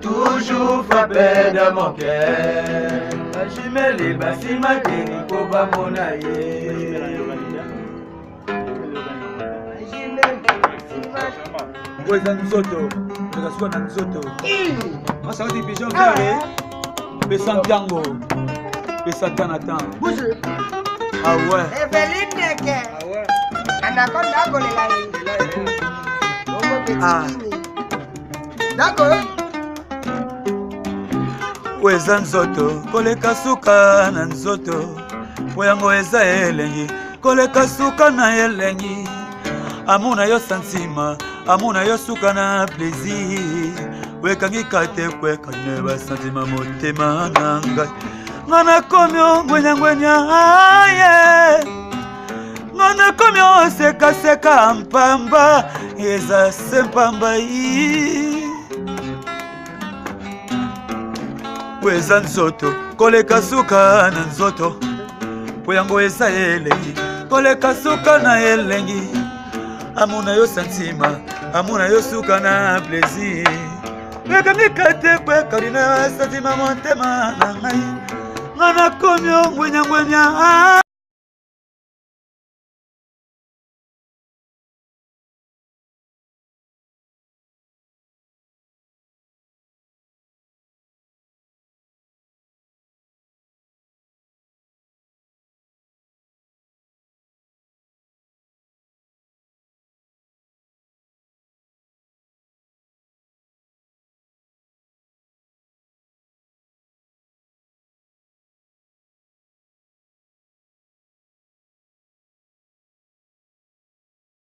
Toujours frappé dans mon cœur. Jimeli basima keni koba monaye. Ngoza nzoto, ngasuka na nzoto. Masa wati pigeon vert. Pesa ntango. Pesa tanatan. Bouge. Ah ouais. Eveline Neke. Ah ouais. Anaconda kolela ye. Ah. D'accord. Weza nzoto koleka suka na nzoto poyango eza elengi koleka suka na elengi amuna yo santima amuna yo suka na plaisir wekangi kate kweka ne ba santima motema nanga ngana komyo ngwenya aye ngana komyo seka mpamba eza sempamba yi Weza nzoto koleka suka na nzoto poyango eza elengi koleka suka na elengi amuna yo santima amuna yo suka na plaisir wekangi kate kweka na santima motema na ngai ngana komyo ngwenya